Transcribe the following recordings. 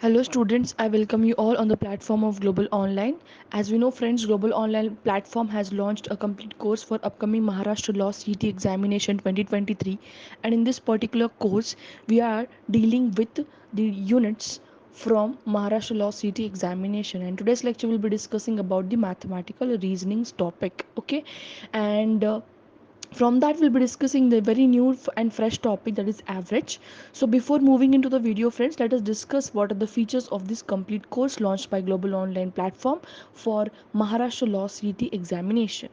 Hello students, I welcome you all on the platform of Global Online. As we know friends, Global Online platform has launched a complete course for upcoming Maharashtra Law CT examination 2023, and in this particular course we are dealing with the units from Maharashtra Law CT examination, and today's lecture will be discussing about the mathematical reasonings topic. Okay, and from that we'll be discussing the very new and fresh topic, that is average. So before moving into the video friends, let us discuss what are the features of this complete course launched by Global Online platform for Maharashtra Law CT examination.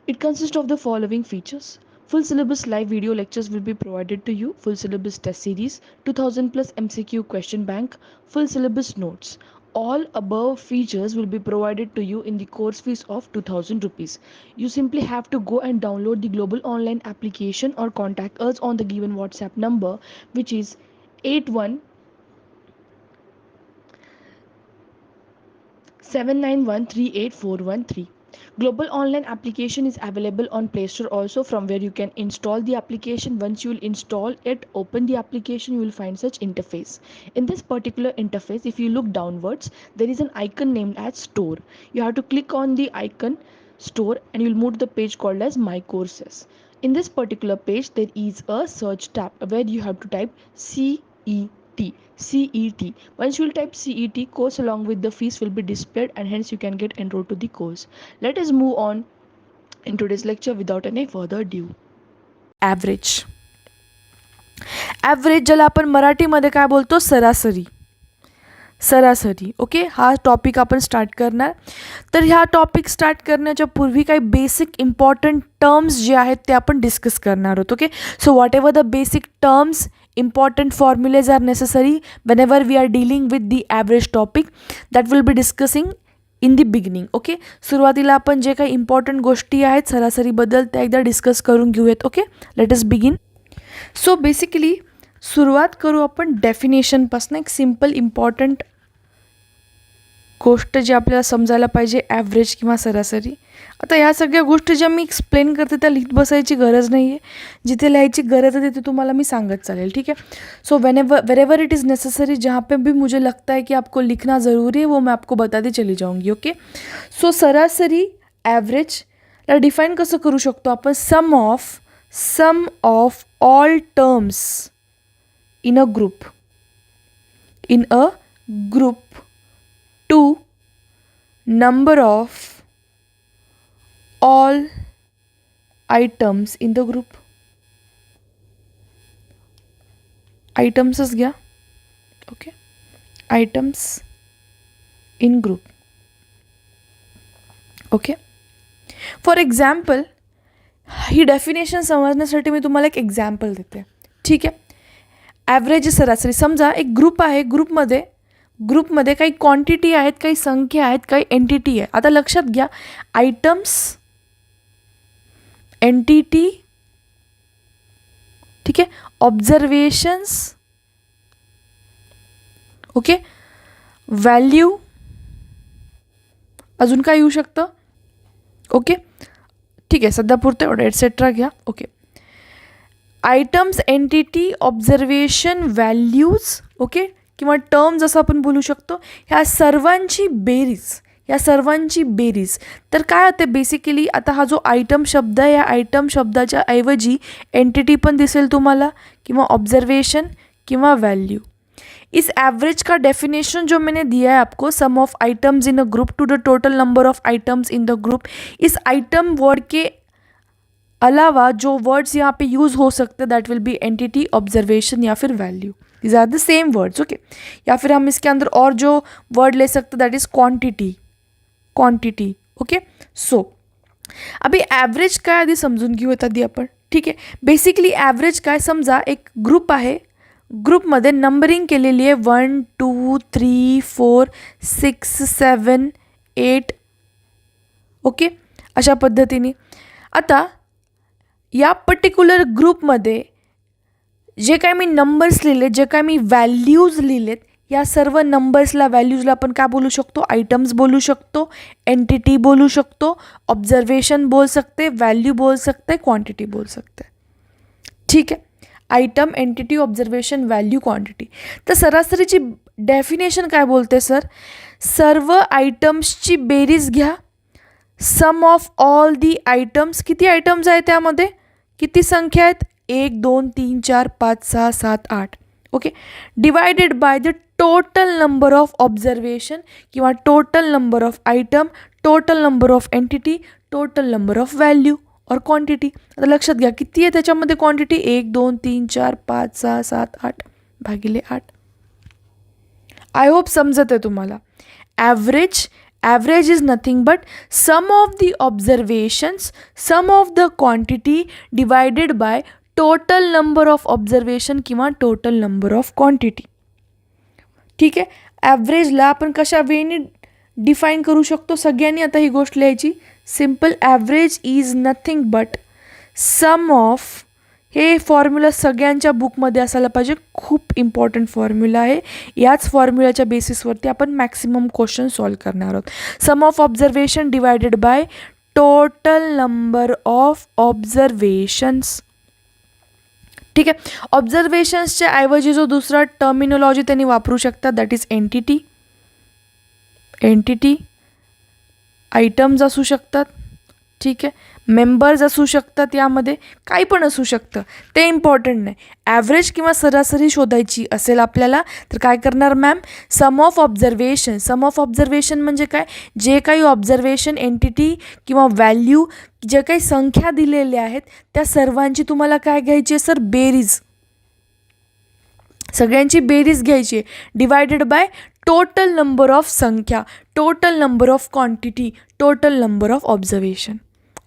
It consists of the following features. Full syllabus live video lectures will be provided to you, full syllabus test series, 2000 plus MCQ question bank, full syllabus notes. All above features will be provided to you in the course fees of 2000 rupees. You simply have to go and download the Global Online application or contact us on the given WhatsApp number, which is 81 7913841. Global Online application is available on Play Store also, from where you can install the application. Once you will install it, open the application, you will find such interface. In this particular interface, if you look downwards, there is an icon named as Store. You have to click on the icon Store and you will move to the page called as My Courses. In this particular page, there is a search tab where you have to type CET. CET. Once you will type CET, course along with the fees will be displayed, and hence you can get enrolled to the course. Let us move on in today's lecture without any further ado. Average. Average ज्याला आपण मराठीमध्ये काय बोलतो, सरासरी. सरासरी. Okay, हा topic आपण start करणार. तर ह्या टॉपिक स्टार्ट करण्याच्या पूर्वी काही बेसिक इम्पॉर्टंट टर्म्स जे आहेत ते आपण डिस्कस करणार आहोत. Okay, so what ever the basic terms, important formulas are necessary whenever we are dealing with the average topic, that will be discussing in the beginning. Okay, सुरुवातीला आपण जे काही इम्पॉर्टंट गोष्टी आहेत सरासरीबद्दल त्या एकदा डिस्कस करून घेऊयात. Okay, let us begin. So basically सुरुवात करू आपण डेफिनेशनपासून. एक सिम्पल इम्पॉर्टंट गोष्ट जी आपल्याला समजायला पाहिजे, ॲव्हरेज किंवा सरासरी. आता ह्या सगळ्या गोष्टी ज्या मी एक्सप्लेन करते त्या लिहित बसायची गरज नाही आहे. जिथे लिहायची गरज है तिथे तुम्हाला मैं सांगत चलेल. ठीक है, so wherever it is necessary, जहाँ पे भी मुझे लगता है कि आपको लिखना ज़रूरी है, वो मैं आपको बताती चली जाऊँगी. ओके, सो सरासरी ॲव्हरेज ला डिफाईन कसं करू शकतो आपण, sum of all terms in a group to number of all items in the group. आयटम्सच घ्या. Okay, items in group. Okay, for example ही डेफिनेशन समजण्यासाठी मी तुम्हाला एक एक्झाम्पल देते. ठीक आहे, ॲव्हरेज सरासरी. समजा एक ग्रुप आहे, ग्रुपमध्ये काही क्वांटिटी आहेत, काही संख्या आहेत, काही एंटिटी आहे. आता लक्षात घ्या, आयटम्स, एंटिटी, ठीक आहे, ऑब्झर्वेशन्स, ओके, व्हॅल्यू, अजून काय येऊ शकतं. ओके, ठीक आहे, सध्या पुरतं एवढं, एटसेट्रा घ्या. Okay, items, entity, observation, values, okay, किंवा टर्म्स असं आपण बोलू शकतो. ह्या सर्वांची बेरीज तर काय होते बेसिकली. आता हा जो आयटम शब्द आहे, या आयटम शब्दाच्या ऐवजी एंटिटी पण दिसेल तुम्हाला, किंवा ऑब्जर्वेशन किंवा वैल्यू. इस एवरेज का डेफिनेशन जो मैंने दिया है आपको, sum of items in a group to the total number of items in the group. इस आइटम वर्ड के अलावा जो वर्ड्स यहाँ पे यूज़ हो सकते हैं, that will be entity, observation या फिर value. These are the same words. Okay, या फिर हम इसके अंदर और जो वर्ड ले सकते हैं, that is quantity. Okay, so अभी ॲव्हरेज काय आधी समजून घेऊयात आधी आपण. ठीक आहे, बेसिकली ॲव्हरेज काय, समजा एक ग्रुप आहे, ग्रुपमध्ये नंबरिंग केलेली आहे 1 2 3 4 6 7 8. ओके, अशा पद्धतीने. आता या पर्टिक्युलर ग्रुपमध्ये जे काय मी नंबर्स लिहिले, जे काय मी व्हॅल्यूज लिहिलेत, या सर्व नंबर्सला, व्हॅल्यूजला आपण काय बोलू शकतो, आयटम्स बोलू शकतो, एंटिटी बोलू शकतो, ऑब्जर्वेशन बोल सकते, वैल्यू बोल सकते, क्वांटिटी बोल सकते. ठीक आहे, item, entity, observation, value, quantity. तर सरासरीची डेफिनेशन काय बोलते सर, सर्व आयटम्सची बेरीज घ्या, सम ऑफ ऑल दी आयटम्स, किती आयटम्स आहेत त्यामध्ये, किती संख्या आहेत, 1 2 3 4 5 6 7 8, okay, divided by the total number of observation किंवा total number of item, total number of entity, total number of value और क्वांटिटी. आता लक्षात घ्या किती आहे त्याच्यामध्ये क्वांटिटी, 1 2 3 4 5 6 7 8 भागिले 8. आय होप समजत आहे तुम्हाला. Average is nothing but sum of the observations, sum of the quantity divided by total number of observation किंवा टोटल नंबर ऑफ क्वांटिटी. ठीक आहे. ॲव्हरेजला आपण कशा वेने डिफाईन करू शकतो, सगळ्यांनी आता ही गोष्ट लिहायची. Simple, average is nothing but sum of, हे फॉर्म्युला सगळ्यांच्या बुकमध्ये असायला पाहिजे, खूप इम्पॉर्टंट फॉर्म्युला आहे. याच फॉर्म्युलाच्या बेसिसवरती आपण मॅक्सिमम क्वेश्चन सॉल्व करणार आहोत. Sum of observation divided by total number of observations. ठीक आहे. ऑब्झर्वेशन्सच्या ऐवजी जो दुसरा टर्मिनॉलॉजी त्यांनी वापरू शकतात, दॅट इज एंटिटी. आयटम्स असू शकतात, ठीक आहे, मेंबर्स असू शकतात, यामध्ये काही पण असू शकतं, ते इम्पॉर्टंट नाही. ॲव्हरेज किंवा सरासरी शोधायची असेल आपल्याला तर काय करणार ma'am, sum of observation. Sum of observation म्हणजे काय, जे काही ऑब्झर्वेशन एंटिटी किंवा व्हॅल्यू, जे काही संख्या दिलेल्या आहेत त्या सर्वांची तुम्हाला काय घ्यायची आहे सर, बेरीज, सगळ्यांची बेरीज घ्यायची आहे, divided by total number of संख्या, total number of quantity, total number of observation.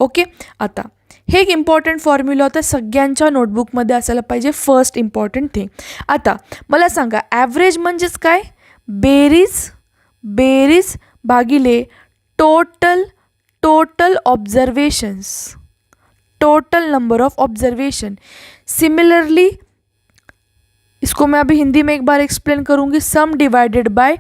Okay. आता हे एक इम्पॉर्टंट फॉर्म्युला होता, सगळ्यांच्या नोटबुकमध्ये असायला पाहिजे, फर्स्ट इम्पॉर्टंट थिंग. आता मला सांगा, ॲव्हरेज म्हणजेच काय, बेरीज भागिले total observations, total number of observation. Similarly इसको मैं अभी हिंदी में एक बार एक्सप्लेन करूँगी. सम divided by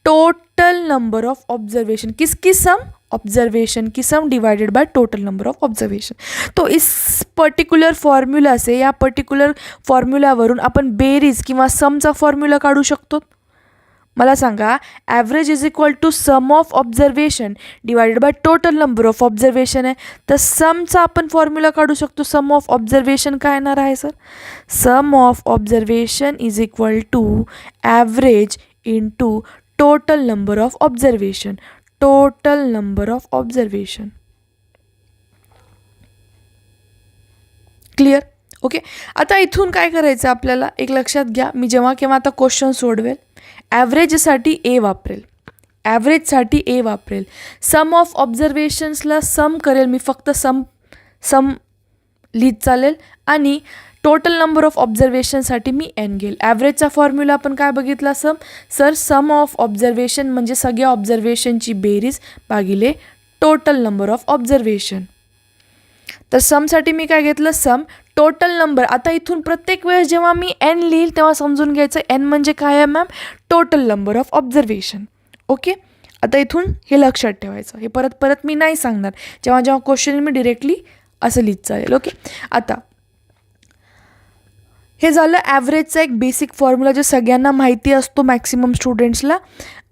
total number of observation. किसकी सम, ऑब्जर्वेशन की सम divided by total number of observation. तो इस पर्टिक्युलर फॉर्म्युला से, या पर्टिक्युलर फॉर्म्युलावरून आपण बेरीज किंवा समचा फॉर्म्युला काढू शकतो. मला सांगा, average is equal to sum of observation divided by total number of observation आहे, तर समचा आपण फॉर्म्युला काढू शकतो. सम ऑफ ऑब्झर्वेशन काय येणार आहे sir, sum of observation is equal to average into total number of observation, total number of observation. Clear. Okay. आता इथून काय करायचं आपल्याला, एक लक्षात घ्या, मी जेव्हा केव्हा आता क्वेश्चन सोडवेल ॲव्हरेजसाठी ए वापरेल, ॲव्हरेजसाठी ए वापरेल. सम ऑफ ऑब्झर्वेशन्सला सम करेल मी, फक्त सम लिहित चालेल, आणि टोटल नंबर ऑफ ऑब्झर्वेशनसाठी मी एन घेईल. ॲव्हरेजचा फॉर्म्युला आपण काय बघितला, सम ऑफ ऑब्झर्वेशन म्हणजे सगळ्या ऑब्झर्वेशनची बेरीज भागिले टोटल नंबर ऑफ ऑब्झर्वेशन. तर समसाठी मी काय घेतलं, सम टोटल नंबर. आता इथून प्रत्येक वेळेस जेव्हा मी एन लिहिल तेव्हा समजून घ्यायचं एन म्हणजे काय आहे ma'am, total number of observation. Okay. आता इथून हे लक्षात ठेवायचं, हे परत मी नाही सांगणार, जेव्हा क्वेश्चन मी डिरेक्टली असं लिहित चालेल. ओके. आता हे झालं ॲव्हरेजचा एक बेसिक फॉर्म्युला जे सगळ्यांना माहिती असतो मॅक्सिमम स्टुडंट्सला.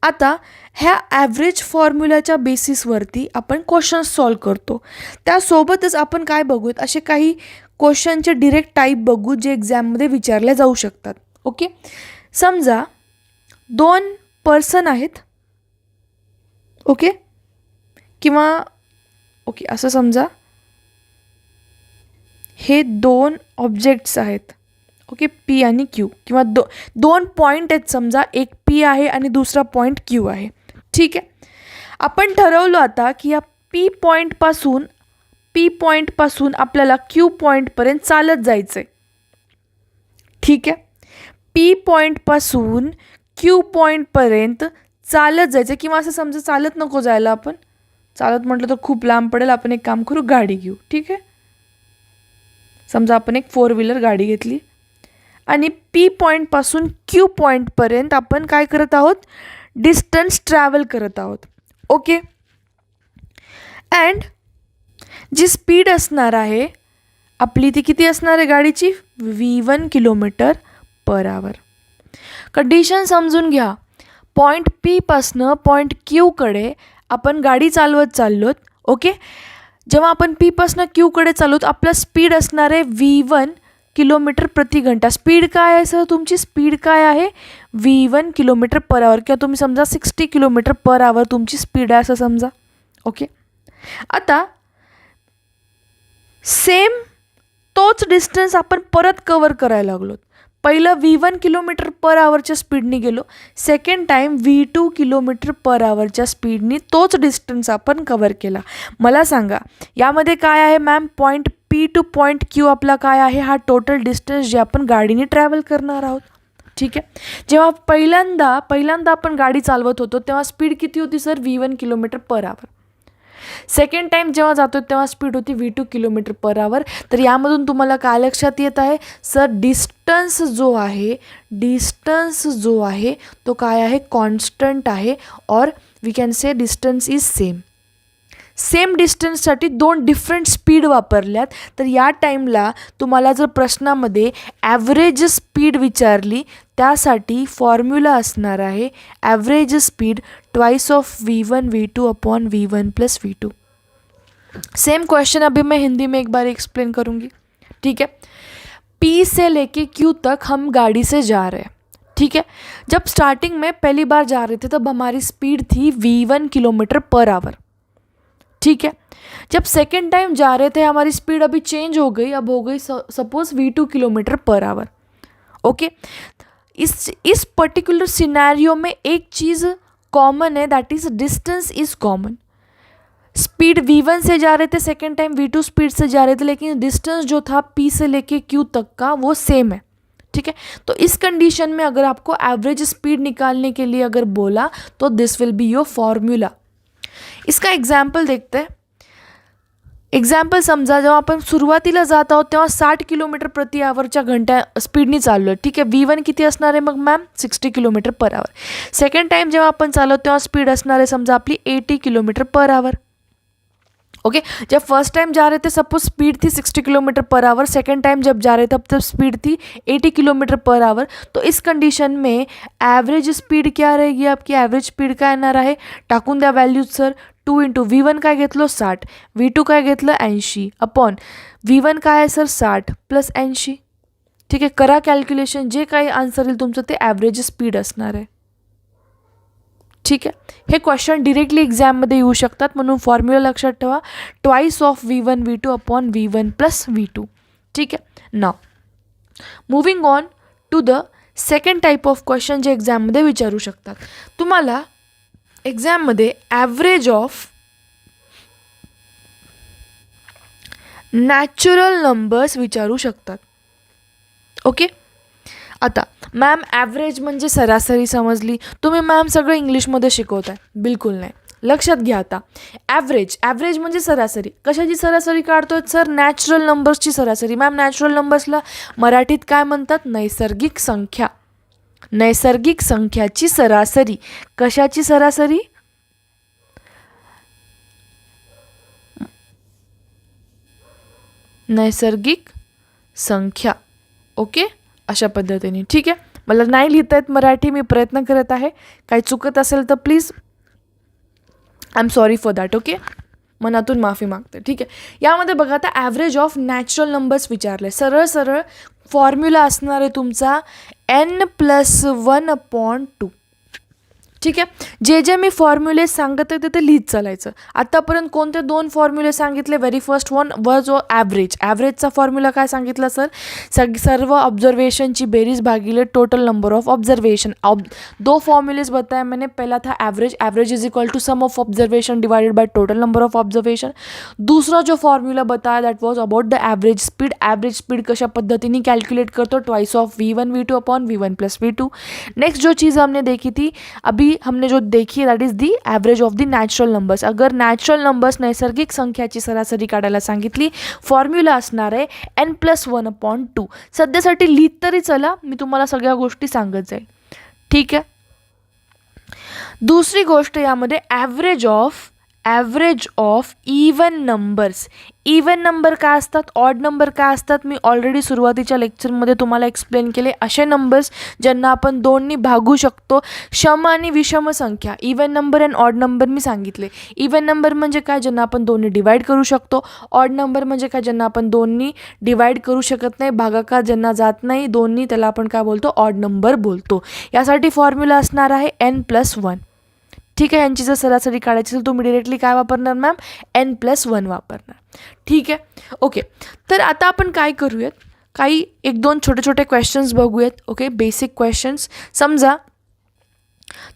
आता ह्या ॲव्हरेज फॉर्म्युलाच्या बेसिसवरती आपण क्वेश्चन्स सॉल्व करतो. त्यासोबतच आपण काय बघूयात, असे काही क्वेश्चनचे डिरेक्ट टाईप बघू जे एक्झाममध्ये विचारले जाऊ शकतात. ओके. समजा 2 पर्सन आहेत, ओके, किंवा ओके असं समजा हे 2 ऑब्जेक्ट्स आहेत, ओके, पी आणि क्यू, किंवा दोन पॉईंट आहेत, समजा एक पी आहे आणि दुसरा पॉईंट क्यू आहे. ठीक आहे. आपण ठरवलं आता की या पी पॉईंटपासून आपल्याला क्यू पॉईंटपर्यंत चालत जायचं आहे. ठीक आहे. पी पॉईंटपासून क्यू पॉईंटपर्यंत चालत जायचं, किंवा असं समजा चालत नको जायला, आपण चालत म्हटलं तर खूप लांब पडेल, आपण एक काम करू, गाडी घेऊ. ठीक आहे. समजा आपण एक 4 व्हीलर गाडी घेतली आणि पी पॉईंटपासून क्यू पॉईंटपर्यंत आपण काय करत आहोत, डिस्टन्स ट्रॅव्हल करत आहोत. ओके. अँड जी स्पीड असणार आहे आपली ती किती असणार आहे गाडीची, V1 km/h. कंडिशन समजून घ्या, पॉईंट पीपासनं पॉईंट क्यूकडे आपण गाडी चालवत चाललोत. ओके, जेव्हा आपण पीपासनं क्यूकडे चालवत आपला स्पीड असणार आहे V1 किलोमीटर प्रति घंटा. स्पीड काय आहे सर तुमची? स्पीड काय आहे? V1 किलोमीटर पर आवर, किंवा तुम्ही समजा 60 किलोमीटर पर आवर तुमची स्पीड आहे असं समजा. ओके, आता सेम तोच डिस्टन्स आपण परत कवर करायला लागलो. पहिलं V1 किलोमीटर पर आवरच्या स्पीडनी गेलो, सेकंड टाईम V2 किलोमीटर पर आवरच्या स्पीडनी तोच डिस्टन्स आपण कवर केला. मला सांगा यामध्ये काय आहे ma'am? Point P two point Q आपला काय आहे? हा टोटल डिस्टन्स जे आपण गाडीने ट्रॅव्हल करणार आहोत. ठीक आहे, जेव्हा पहिल्यांदा आपण गाडी चालवत होतो तेव्हा स्पीड किती होती सर? V1 किलोमीटर पर आवर. सेकंड टाईम जेव्हा जातो तेव्हा स्पीड होती V2 किलोमीटर पर आवर. तर यामधून तुम्हाला काय लक्षात येत आहे सर? डिस्टन्स जो आहे तो काय आहे? कॉन्स्टंट आहे, और we can say distance is same डिस्टन्ससाठी दोन डिफरंट स्पीड वापरल्यात. तर या टाईमला तुम्हाला जर प्रश्नामध्ये ॲव्हरेज स्पीड विचारली त्यासाठी फॉर्म्युला असणार आहे average speed twice of V1 V2 upon V1 plus V2. Same question अभी मैं हिंदी में एक बार एक्सप्लेन करूँगी. ठीक है, P से लेके Q तक हम गाड़ी से जा रहे हैं. ठीक है, जब स्टार्टिंग में पहली बार जा रहे थे तब हमारी स्पीड थी V1 किलोमीटर पर आवर. ठीक है, जब सेकेंड टाइम जा रहे थे हमारी स्पीड अभी चेंज हो गई, अब हो गई सपोज V2 किलोमीटर पर आवर. ओके, इस पर्टिकुलर सिनेरियो में एक चीज़ कॉमन है, that is distance is common. Speed V1 से जा रहे थे, सेकेंड टाइम V2 स्पीड से जा रहे थे, लेकिन डिस्टेंस जो था P से लेके Q तक का वो सेम है. ठीक है, तो इस कंडीशन में अगर आपको एवरेज स्पीड निकालने के लिए अगर बोला तो दिस विल बी योर फॉर्म्यूला. इसका एग्जाम्पल देखते हैं. एक्झाम्पल समजा जेव्हा आपण सुरुवातीला जात आहोत तेव्हा 60 किलोमीटर प्रति आवरच्या घंटा स्पीडनी चाललो आहे. ठीक आहे, V1 किती असणार आहे मग मॅम? 60 किलोमीटर पर आवर. सेकंड टाईम जेव्हा आपण चालवतो तेव्हा स्पीड असणार आहे समजा आपली 80 किलोमीटर पर आवर. ओके, जब फर्स्ट टाइम जा रहे थे सपोज स्पीड थी 60 किलोमीटर पर आवर, सेकेंड टाइम जब जा रहे थे तब स्पीड थी 80 किलोमीटर पर आवर. तो इस कंडिशन में ॲव्हरेज स्पीड क्या रहेगी आपकी? ॲव्हरेज स्पीड काय येणार आहे? टाकून द्या व्हॅल्यूज सर. 2 इंटू V1 काय घेतलं? 60. V2 काय घेतलं? 80 अपॉन V1 काय आहे सर? 60 प्लस 80. ठीक आहे, करा कॅल्क्युलेशन. जे काही आन्सर येईल तुमचं ते ॲव्हरेज स्पीड असणार आहे. ठीक आहे, हे क्वेश्चन डिरेक्टली एक्झाममध्ये येऊ शकतात, म्हणून फॉर्म्युला लक्षात ठेवा twice of V1 V2 upon V1 plus V2. ठीक आहे, now moving on to the second type of question जे एक्झाममध्ये विचारू शकतात. तुम्हाला एक्झाममध्ये ॲव्हरेज ऑफ नॅचरल नंबर्स विचारू शकतात. ओके, आता मॅम ॲव्हरेज म्हणजे सरासरी समजली, तुम्ही मॅम सगळं इंग्लिशमध्ये शिकवताय. बिलकुल नाही, लक्षात घ्या. आता ॲव्हरेज म्हणजे सरासरी. कशाची सरासरी काढतोय सर? नॅचरल नंबर्सची सरासरी. मॅम नॅचरल नंबर्सला मराठीत काय म्हणतात? नैसर्गिक संख्या. नैसर्गिक संख्याची सरासरी. कशाची सरासरी? नैसर्गिक संख्या. ओके, अशा पद्धतीने. ठीक आहे, मला नाही लिहिता येत मराठी, मी प्रयत्न करत आहे. काही चुकत असेल तर please I am sorry for that. Okay, मनातून माफी मागते. ठीक आहे, यामध्ये बघा आता ॲव्हरेज ऑफ नॅचरल नंबर्स विचारले. सरळ सरळ फॉर्म्युला असणार आहे तुमचा N+1 अपॉन 2. ठीक आहे, जे मी फॉर्म्युले सांगत आहे ते लिहित चालायचं. आत्तापर्यंत कोणते 2 फॉर्म्युले सांगितले? Very first one was average. ॲव्हरेजचा फॉर्म्युला काय सांगितला सर? सर्व ऑब्जर्वेशनची बेरीज भागिले total number of observation. 2 formulas बताया मैंने. पहला था average is equal to sum of observation divided by total number of observation. दूसरा जो फॉर्म्युला बताया that was about the average speed. Average speed कशा पद्धतीने कैलकुलेट करतो? Twice of V1 V2 upon V1 plus V2. Next जो चीज़ हमने देखी थी अभी हमने जो देखी है that is the average of the natural numbers. अगर नॅचरल नंबर्स नैसर्गिक संख्याची सरासरी काढायला सांगितली, फॉर्म्युला असणार आहे N+1 अपॉन 2. सध्यासाठी लिहित तरी चला, मी तुम्हाला सगळ्या गोष्टी सांगत जाईल. ठीक आहे, दुसरी गोष्ट यामध्ये average of average of even numbers. Even number काय असतात, ऑड नंबर काय असतात, मी ऑलरेडी सुरुवातीच्या लेक्चरमध्ये तुम्हाला एक्सप्लेन केले. असे नंबर्स ज्यांना आपण 2नी भागू शकतो. सम आणि विषम संख्या, even number and odd number मी सांगितले. इवन नंबर म्हणजे काय, ज्यांना आपण 2नी डिवाईड करू शकतो. ऑड नंबर म्हणजे काय, ज्यांना आपण 2नी डिवाईड करू शकत नाही, भागाकार ज्यांना जात नाही 2नी, त्याला आपण काय बोलतो, ऑड नंबर बोलतो. यासाठी फॉर्म्युला असणार आहे n+1. ठीक आहे. यांची जर सरासरी काढायची असेल तुम्ही डिरेक्टली काय वापरणार मॅम, n+1 वापरणार. ठीक आहे. ओके, तर आता आपण काय करूयात, काही 1-2 छोटे छोटे क्वेश्चन्स बघूयात. Okay, basic questions. समजा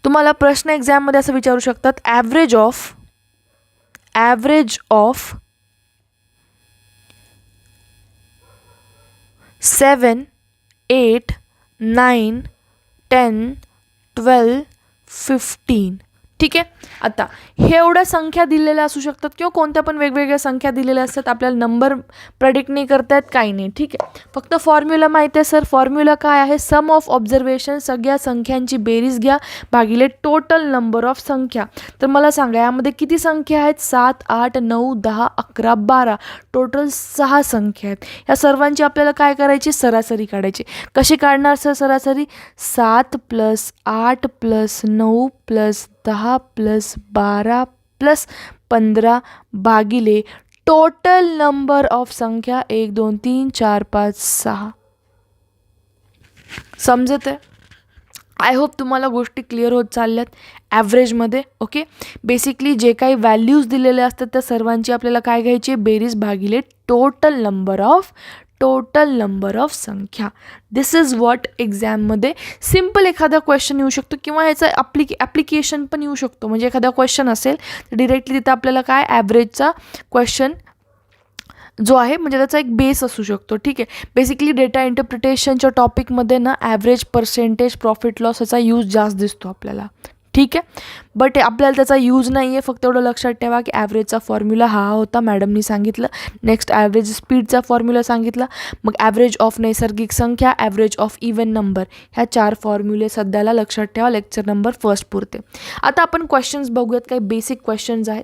तुम्हाला प्रश्न एक्झाममध्ये असं विचारू शकतात, ॲव्हरेज ऑफ 7, 8, 9, 10, 12, 15. ठीक आहे. आता हे एवढ्या संख्या दिलेल्या असू शकतात किंवा कोणत्या पण वेगवेगळ्या संख्या दिलेल्या असतात. आपल्याला नंबर प्रेडिक्ट नाही करतायत, काही नाही. ठीक आहे. फक्त फॉर्म्युला माहिती आहे सर. फॉर्म्युला काय आहे, सम ऑफ ऑब्झर्वेशन, सगळ्या संख्यांची बेरीज घ्या भागिले टोटल नंबर ऑफ संख्या. तर मला सांगा यामध्ये किती संख्या आहेत, 7, 8, 9, 10, 11, 12, टोटल 6 संख्या आहेत. या सर्वांची आपल्याला काय करायची, सरासरी काढायची. कशी काढणार सर सरासरी, 7 + 8 + 9 + 10 + 12 + 15 भागिले टोटल नंबर ऑफ संख्या 1, 2, 3, 4, 5, 6. समजत आहे? आय होप तुम्हाला गोष्टी क्लिअर होत चालल्यात ॲव्हरेजमध्ये. ओके, बेसिकली जे काही व्हॅल्यूज दिलेले असतात त्या सर्वांची आपल्याला काय घ्यायची, बेरीज भागिले टोटल नंबर ऑफ संख्या. दिस इज वॉट एक्झाममध्ये सिम्पल एखादा क्वेश्चन येऊ शकतो किंवा ह्याचं ॲप्लिकेशन पण येऊ शकतो. म्हणजे एखादा क्वेश्चन असेल तर डिरेक्टली तिथं आपल्याला काय ॲव्हरेजचा क्वेश्चन जो आहे म्हणजे त्याचा एक बेस असू शकतो. ठीक आहे. बेसिकली डेटा इंटरप्रिटेशनच्या टॉपिकमध्ये ना ॲव्हरेज, पर्सेंटेज, प्रॉफिट लॉस याचा यूज जास्त दिसतो आपल्याला. ठीक आहे. बट आपल्याला त्याचा यूज नाही आहे. फक्त एवढं लक्षात ठेवा की ॲव्हरेजचा फॉर्म्युला हा होता, मॅडमनी सांगितलं. नेक्स्ट ॲव्हरेज स्पीडचा फॉर्म्युला सांगितला. मग ॲव्हरेज ऑफ नैसर्गिक संख्या, ॲव्हरेज ऑफ इवन नंबर, ह्या 4 फॉर्म्युले सध्याला लक्षात ठेवा लेक्चर नंबर 1 पुरते. आता आपण क्वेश्चन्स बघूयात, काही बेसिक क्वेश्चन्स आहेत.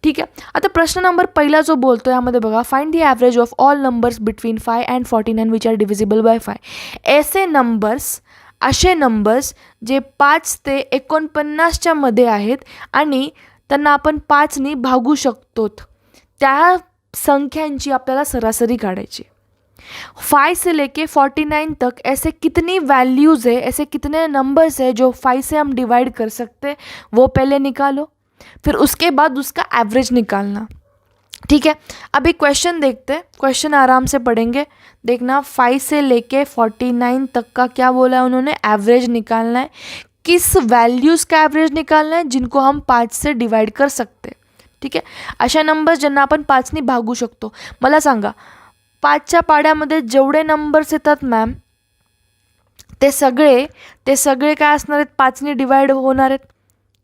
ठीक आहे. आता प्रश्न नंबर पहिला जो बोलतो यामध्ये बघा, find the average of all numbers between 5 and 49 which are divisible by 5. असे नंबर्स जे 5 ते 49च्या मध्ये आहेत आणि त्यांना आपण 5नी भागू शकतो, त्या संख्यांची आपल्याला सरासरी काढायची. 5 से लेके 49 तक ऐसे कितनी वैल्यूज़ है, ऐसे कितने नंबर्स है जो 5 से हम डिवाइड कर सकते, वो पहले निकालो, फिर उसके बाद उसका एवरेज निकालना. ठीक है. अभी क्वेश्चन देखते हैं, क्वेश्चन आराम से पढ़ेंगे. देखना, 5 से लेके 49 तक का क्या बोला है उन्होंने, एवरेज निकालना है. किस वैल्यूज़ का एवरेज निकालना है, जिनको हम 5 से डिवाइड कर सकते. ठीक आहे. अशा नंबर्स ज्यांना आपण 5नी भागू शकतो. मला सांगा, 5च्या पाड्यामध्ये जेवढे नंबर्स येतात मॅम, ते सगळे काय असणार आहेत, 5नी डिवाइड होणार आहेत.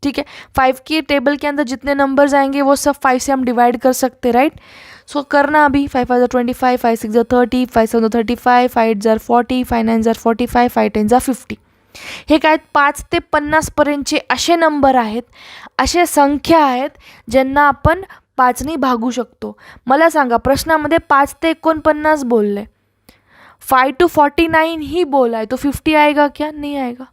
ठीक है. 5 की टेबल के अंदर जितने नंबर्स आएंगे वो सब 5 से हम डिवाइड कर सकते, राइट. सो करना अभी. 5 5 25, 5 6 30, 5 7 35, 5 8 40, 5 9 45, 5 10 50. हे काय 5 ते 50 पर्यंतचे असे नंबर आहेत, असे संख्या आहेत ज्यांना आपण 5नी भागू शकतो. मला सांगा, प्रश्नामध्ये 5 ते 49 बोलले, 5 to 49 ही बोला है, तो 50 आएगा क्या, नहीं आएगा.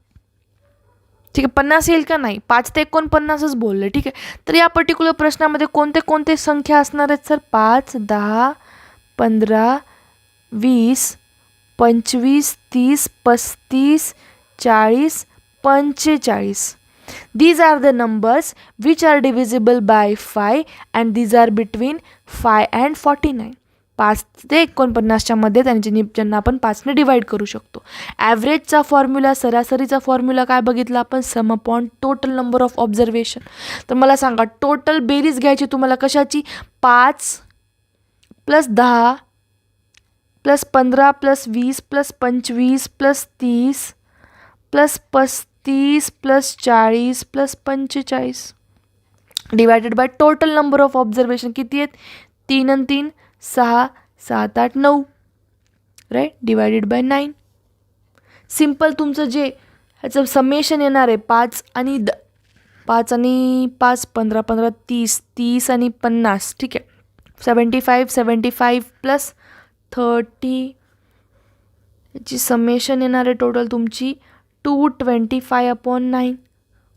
ठीक आहे. 50 येईल का, नाही. 5 ते 49च बोलले. ठीक आहे. तर या पर्टिक्युलर प्रश्नामध्ये कोणते संख्या असणार आहेत sir, 5, 10, 15, 20, 25, 30, 35, 40, 45. These are the numbers which are divisible by 5 and these are between 5 and 49. 5 ते 49च्या मध्ये ज्यांना आपण 5ने डिवाइड करू शकतो. ॲव्हरेजचा फॉर्म्युला, सरासरीचा फॉर्म्युला काय बघितला आपण, सम upon total number of observation. तर मला सांगा, टोटल बेरीज घ्यायची तुम्हाला कशाची, 5 + 10 + 15 + 20 + 25 + 30 + 35 + 40 + 45 divided by total number of observation. किती आहेत, 3 आणि 3 6, 7 8 9, राईट, डिवायडेड बाय 9. सिम्पल तुमचं जे ह्याचं समेशन येणार आहे, 5 5 आणि 5 15 15 30 30 आणि 50, ठीक आहे. 75 प्लस 30 याची समेशन येणार आहे टोटल तुमची 225/9.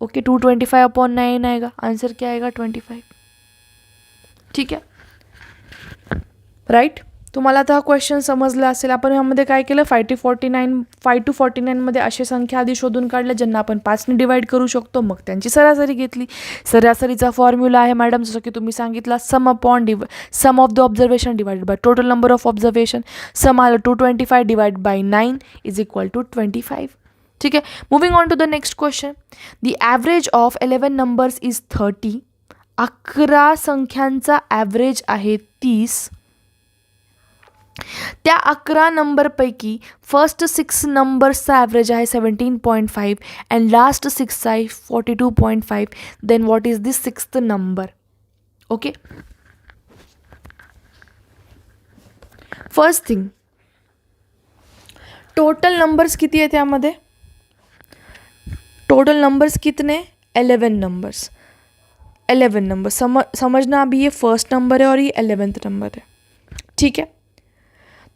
ओके, 225/9 आएगा. आंसर क्या आएगा? 25. ठीक आहे, राईट. तुम्हाला आता हा क्वेश्चन समजला असेल. आपण ह्यामध्ये काय केलं, 5 to 49 मध्ये अशा संख्या आधी शोधून काढल्या ज्यांना आपण 5ने डिवाइड करू शकतो, मग त्यांची सरासरी घेतली. सरासरीचा फॉर्म्युला आहे मॅडम, जसं की तुम्ही सांगितला, sum of the observation divided by total number of observation. Sum आलं 225 divide by 9 is equal to 25. ठीक आहे, moving on to the next question. The average of 11 numbers is 30. 11 संख्यांचा ॲव्हरेज आहे 30. त्या 11 नंबरपैकी फर्स्ट 6 नंबर्सचा ॲव्हरेज आहे 17.5 अँड लास्ट 6 आहे 42.5. Then what is this 6th number? Okay, first thing, total numbers किती आहे त्यामध्ये? टोटल नंबर्स कितने? 11 नंबर्स. 11 नंबर समझना, अभी ये फर्स्ट नंबर है और ये 11th नंबर है. ठीक है,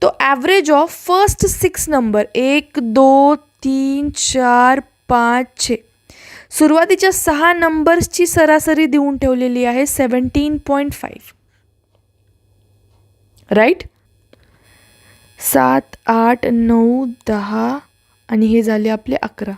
तो एवरेज ऑफ फर्स्ट 6 नंबर 1 2 3 4 5 6, सुरुवातीच्या 6 नंबर्सची सरासरी देऊन ठेवलेली आहे 17.5. राईट, 7 8 9 10 आणि हे झाले आपले 11.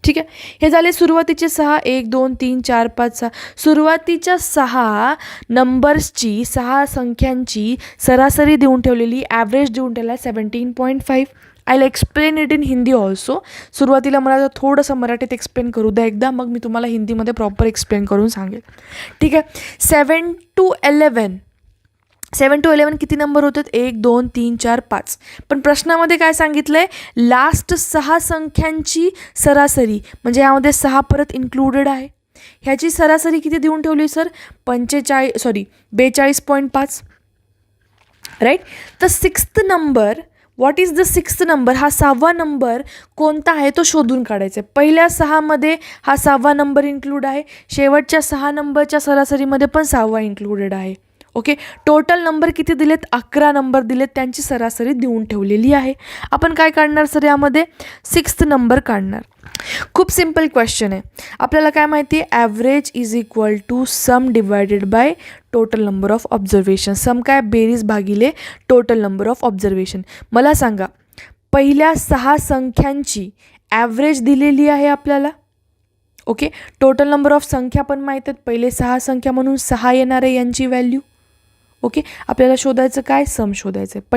ठीक आहे, हे झाले सुरुवातीचे 6. 1 2 3 4 5 6. सुरुवातीच्या 6 नंबर्सची, 6 संख्यांची सरासरी देऊन ठेवलेली, ॲव्हरेज देऊन ठेवला 17.5. I will explain it in Hindi also. सुरुवातीला मला थोडंसं मराठीत एक्सप्लेन करू द्या एकदा, मग मी तुम्हाला हिंदीमध्ये प्रॉपर एक्सप्लेन करून सांगेल. ठीक आहे, 7 to 11 किती नंबर होतात? 1 2 3 4 5. पण प्रश्नामध्ये काय सांगितलं आहे? लास्ट 6 संख्यांची सरासरी, म्हणजे यामध्ये 6 परत इन्क्लुडेड आहे. ह्याची सरासरी किती देऊन ठेवली सर? 42.5. राईट, तर 6th number, what is the 6th number? हा 6वा नंबर कोणता आहे तो शोधून काढायचा आहे. पहिल्या 6मध्ये हा 6वा नंबर इन्क्लूड आहे, शेवटच्या 6 नंबरच्या सरासरीमध्ये पण 6वा इन्क्लुडेड आहे. ओके, टोटल नंबर किती दिलेत? 11 नंबर दिलेत, त्यांची सरासरी देऊन ठेवलेली आहे. आपण काय काढणार सर यामध्ये? 6th नंबर काढणार. खूप सिम्पल क्वेश्चन आहे. आपल्याला काय माहिती आहे? Average is equal to sum divided by total number of observation. Sum काय? बेरीज भागिले टोटल नंबर ऑफ ऑब्झर्वेशन. मला सांगा, पहिल्या 6 संख्यांची ॲव्हरेज दिलेली आहे आपल्याला. ओके, टोटल नंबर ऑफ संख्या पण माहीत आहेत, पहिले 6 संख्या म्हणून 6 येणार आहे यांची व्हॅल्यू. ओके, आपल्याला शोधायचं काय? सम शोधायचं आहे.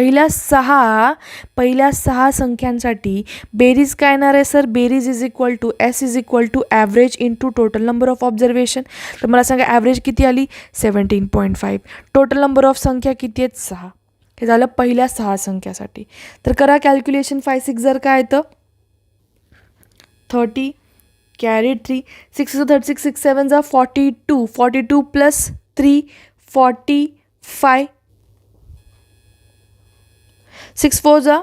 पहिल्या 6 संख्यांसाठी बेरीज काय येणार आहे सर? बेरीज is equal to S is equal to average into total number of observation. तर मला सांगा ॲव्हरेज किती आली? 17.5. टोटल नंबर ऑफ संख्या किती आहेत? 6. हे झालं पहिल्या 6 संख्यासाठी. तर करा कॅल्क्युलेशन. 5 6 जर काय येतं? 30 कॅरी 3, 6 36 6 7 जा 42. 42 प्लस 3 45. 6 4 जा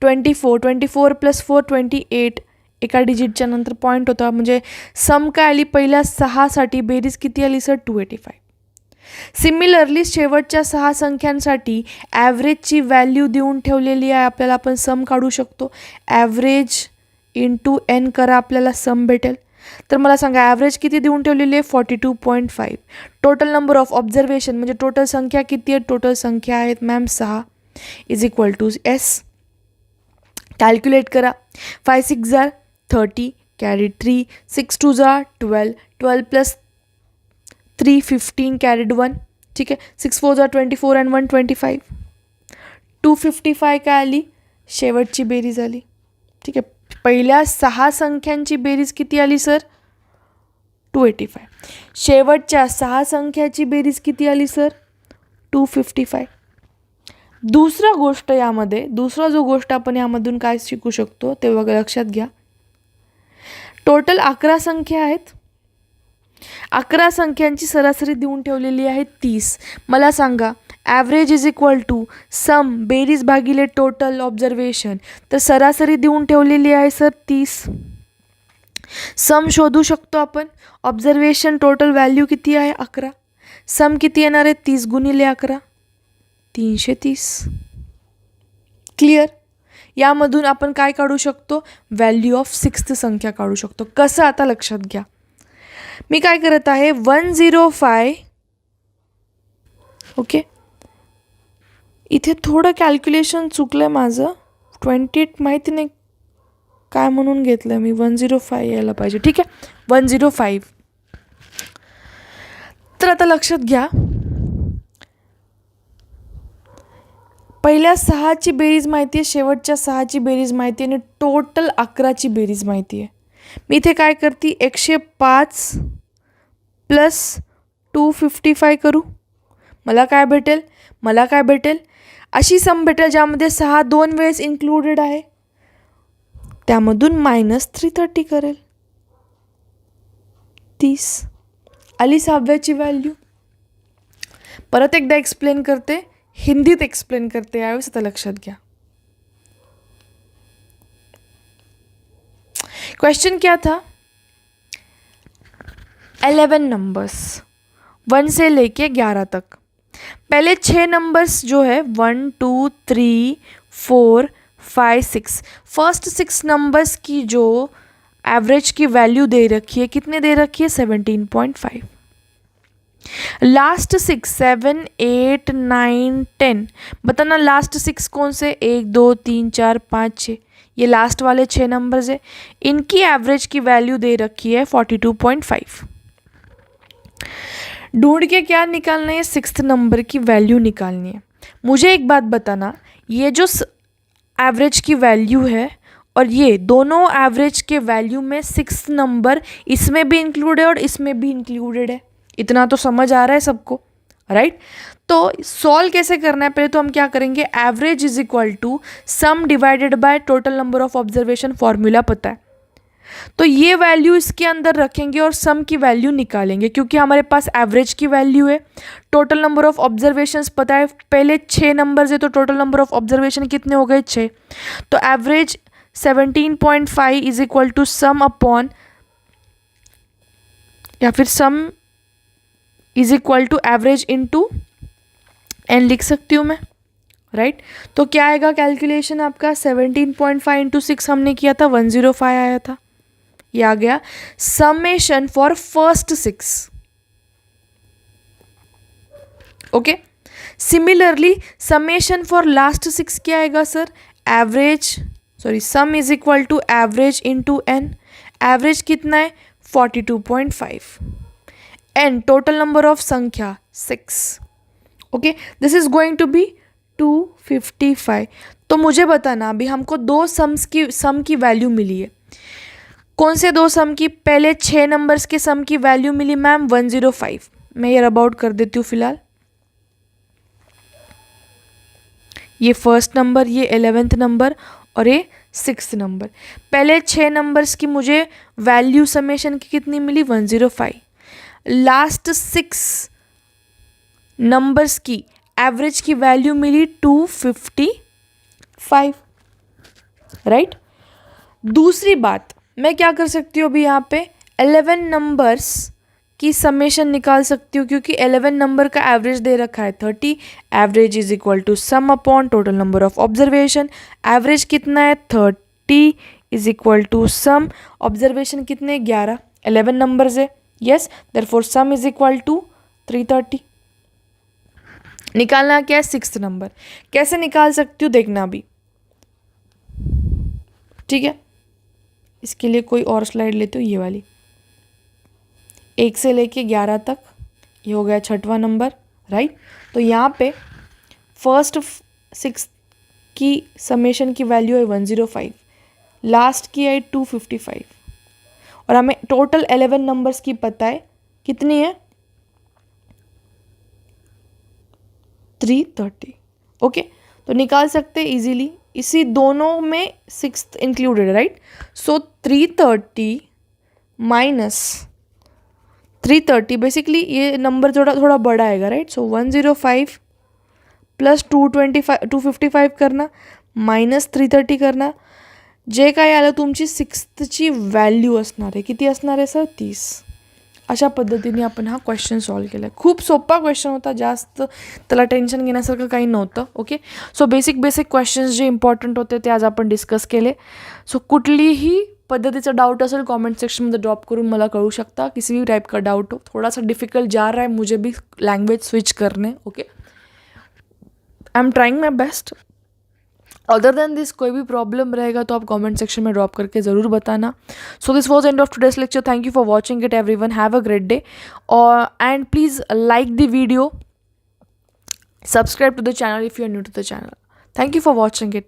24. 24 प्लस 4 28. एका डिजिटच्या नंतर पॉईंट होता, म्हणजे सम काय आली? पहिल्या 6साठी बेरीज किती आली सर? 285. सिमिलरली शेवटच्या 6 संख्यांसाठी ॲव्हरेजची व्हॅल्यू देऊन ठेवलेली आहे आपल्याला. आपण सम काढू शकतो. ॲव्हरेज इंटू एन करा, आपल्याला सम भेटेल. तर मला सांगा ॲव्हरेज किती देऊन ठेवलेली आहे? 42.5. टोटल नंबर ऑफ ऑब्झर्वेशन म्हणजे टोटल संख्या किती आहेत? टोटल संख्या आहेत ma'am 6 is equal to S. Calculate करा. 5 6 जा 30 कॅरी 3, 6 2 जा 12. 12 प्लस 3 15 कॅरीड 1. ठीक आहे, 6 4 जा 24 अँड 1 25. 255 काय आली? शेवटची बेरीज आली. ठीक आहे, पहिल्या 6 संख्यांची बेरीज किती आली सर? 285. शेवटच्या 6 संख्याची बेरीज किती आली सर? 255. दुसरा जो गोष्ट आपण यामधून काय शिकू शकतो ते बघा, लक्षात घ्या. टोटल 11 संख्या आहेत. 11 संख्यांची सरासरी देऊन ठेवलेली आहे 30. मला सांगा ॲव्हरेज इज इक्वल टू सम बेरीज भागिले टोटल ऑब्झर्वेशन. तर सरासरी देऊन ठेवलेली आहे सर 30. सम शोधू शकतो आपण. ऑब्झर्वेशन टोटल व्हॅल्यू किती आहे 11. सम किती येणार आहे 30 गुणिले 11 330. क्लिअर. यामधून आपण काय काढू शकतो, व्हॅल्यू ऑफ 6th संख्या काढू शकतो. कसं आता लक्षात घ्या. मी काय करत आहे 105. ओके, इथे थोडं कॅल्क्युलेशन चुकलं माझं. 28 माहिती नाही काय म्हणून घेतलं मी, 105 यायला पाहिजे. ठीक आहे, 105. तर आता लक्षात घ्या, पहिल्या 6ची बेरीज माहिती आहे, शेवटच्या 6ची बेरीज माहिती आहे आणि टोटल 11ची बेरीज माहिती आहे. मी इथे काय करते 105 प्लस 255 करू. मला काय भेटेल अशी सम भेटेल ज्यामध्ये 6 2 वेळेस इन्क्लुडेड आहे. त्यामधून -330 करेल. 30 आली 6व्याची व्हॅल्यू. परत एकदा एक्सप्लेन करते, हिंदीत एक्सप्लेन करते यावेळेस. आता लक्षात घ्या. क्वेश्चन क्या था, 11 नंबर्स 1 से लेके 11 तक. पहले 6 नंबर्स जो है 1 2 3 4 5 6, फर्स्ट 6 नंबर्स की जो एवरेज की वैल्यू दे रखी है, कितने दे रखी है 17.5. लास्ट 6 7 8 9 10, बताना लास्ट 6 कौन से, 1 2 3 4 5 6, ये लास्ट वाले 6 नंबर्स है. इनकी एवरेज की वैल्यू दे रखी है 42.5. ढूंढ के क्या निकालना है, 6th नंबर की वैल्यू निकालनी है. मुझे एक बात बताना, ये जो एवरेज की वैल्यू है और ये दोनों एवरेज के वैल्यू में 6th नंबर इसमें भी इंक्लूड है और इसमें भी इंक्लूडेड है. इतना तो समझ आ रहा है सबको, राइट. तो सॉल्व कैसे करना है, पहले तो हम क्या करेंगे, average is equal to sum divided by total number of observation. Formula पता है, तो ये वैल्यू इसके अंदर रखेंगे और सम की वैल्यू निकालेंगे, क्योंकि हमारे पास एवरेज की वैल्यू है. टोटल नंबर ऑफ ऑब्जर्वेशंस पता है, पहले 6 नंबर्स है तो टोटल नंबर ऑफ ऑब्जर्वेशन कितने हो गए 6. तो average 17.5 is equal to sum upon, या फिर sum is equal to average into N लिख सकती हूँ मैं, राइट. तो क्या आएगा कैलकुलेशन आपका, 17.5 इंटू 6 हमने किया था 105 आया था. ये आ गया summation for first 6. Okay, similarly summation for last 6 क्या आएगा sir, sum is equal to average into n. Average कितना है 42.5. एन टोटल नंबर ऑफ संख्या 6. Okay, this is going to be 255. तो मुझे बताना, अभी हमको दो सम की वैल्यू मिली है. कौन से दो सम की, पहले 6 नंबर्स के सम की वैल्यू मिली मैम 105. मैं ये अबाउट कर देती हूँ फिलहाल. ये फर्स्ट नंबर, ये 11th नंबर और ये 6th नंबर. पहले 6 नंबर्स की मुझे वैल्यू समेशन की कितनी मिली 105. लास्ट 6 नंबर्स की एवरेज की वैल्यू मिली 255, राइट. दूसरी बात मैं क्या कर सकती हूँ अभी यहाँ पे, 11 नंबर्स की समेशन निकाल सकती हूँ, क्योंकि 11 नंबर का एवरेज दे रखा है 30. Average is equal to sum upon total number of observation. Average कितना है 30 is equal to sum, observation कितने 11, 11 नंबर्स है. Yes, therefore sum is equal to 330. निकालना क्या है 6th नंबर. कैसे निकाल सकती हूँ देखना अभी, ठीक है. इसके लिए कोई और स्लाइड लेती हूँ, ये वाली. 1 से लेके 11 तक, ये हो गया 6वां नंबर, राइट. तो यहाँ पे फर्स्ट 6 की समेशन की वैल्यू है 105, लास्ट की है 255 और हमें टोटल 11 नंबर्स की पता है कितनी है 330. ओके, तो निकाल सकते हैं इजीली. इसी दोनों में 6th included, right. So 330 minus 330, basically ये नंबर थोड़ा बड़ा आएगा, राइट. सो 105 प्लस 255 करना माइनस 330 करना. जे काही आलं तुमची 6thची व्हॅल्यू असणार आहे. किती असणार आहे सर? 30. अशा पद्धतीने आपण हा क्वेश्चन सॉल्व केला आहे. खूप सोपा क्वेश्चन होता, जास्त त्याला टेन्शन घेण्यासारखं काही नव्हतं. ओके, सो बेसिक क्वेश्चन्स जे इम्पॉर्टंट होते ते आज आपण डिस्कस केले. सो कुठलीही पद्धतीचा डाउट असेल कमेंट सेक्शन में ड्रॉप करून मला कळू शकता. किसी भी टाइप का डाउट हो, थोड़ा सा डिफिकल्ट जा रहा है मुझे भी लैंग्वेज स्विच करने. Okay, I am trying my best. Other than this कोई भी प्रॉब्लम रहेगा तो आप कमेंट सेक्शन में ड्रॉप करके ज़रूर बताना. So this was end of today's lecture. Thank you for watching it everyone. Have a great day. और and please like the video, subscribe to the channel if you are new to the channel. Thank you for watching it.